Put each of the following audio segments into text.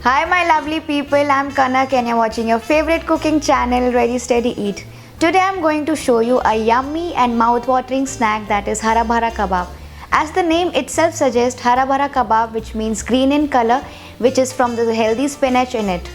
Hi my lovely people, I'm Kanak and you're watching your favorite cooking channel Ready Steady Eat. Today I'm going to show you a yummy and mouth-watering snack, that is Hara Bhara Kabab. As the name itself suggests, Hara Bhara Kabab, which means green in color, which is from the healthy spinach in it.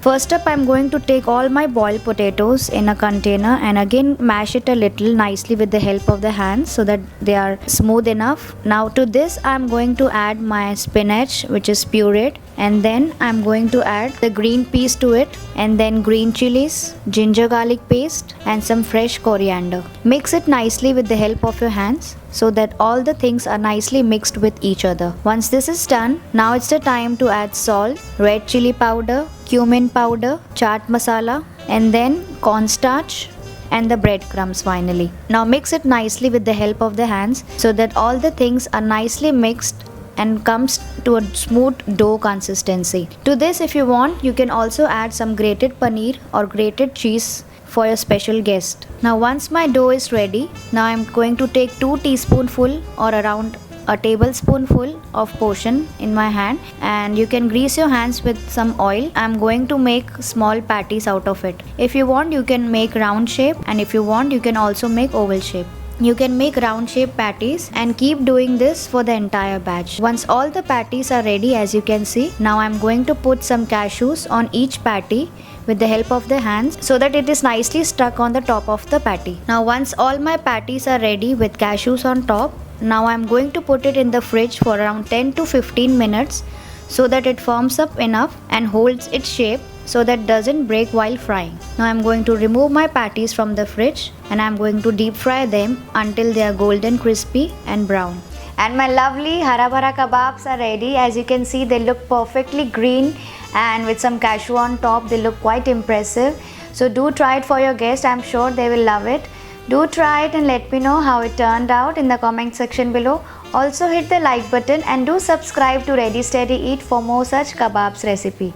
First up, I'm going to take all my boiled potatoes in a container and again mash it a little nicely with the help of the hands so that they are smooth enough. Now to this I'm going to add my spinach, which is pureed, and then I'm going to add the green peas to it, and then green chilies, ginger garlic paste and some fresh coriander. Mix it nicely with the help of your hands so that all the things are nicely mixed with each other. Once this is done, now it's the time to add salt, red chili powder, cumin powder, chaat masala, and then cornstarch and the bread crumbs finally. Now mix it nicely with the help of the hands so that all the things are nicely mixed and comes to a smooth dough consistency. To this, if you want, you can also add some grated paneer or grated cheese for your special guest. Now once my dough is ready, now I'm going to take 2 teaspoonful or around a tablespoonful of portion in my hand, and you can grease your hands with some oil. I'm going to make small patties out of it. If you want, you can make round shape, and if you want, you can also make oval shape. You can make round shape patties and keep doing this for the entire batch. Once all the patties are ready, as you can see, now I'm going to put some cashews on each patty with the help of the hands so that it is nicely stuck on the top of the patty. Now once all my patties are ready with cashews on top, now I'm going to put it in the fridge for around 10 to 15 minutes so that it firms up enough and holds its shape so that doesn't break while frying. Now I'm going to remove my patties from the fridge and I'm going to deep fry them until they are golden crispy and brown. And my lovely Hara Bhara Kababs are ready. As you can see, they look perfectly green and with some cashew on top, they look quite impressive. So do try it for your guests. I'm sure they will love it. Do try it and let me know how it turned out in the comment section below. Also hit the like button and do subscribe to Ready Steady Eat for more such kebabs recipe.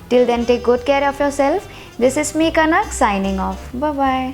Till then, take good care of yourself. This is me Kanak signing off. Bye bye.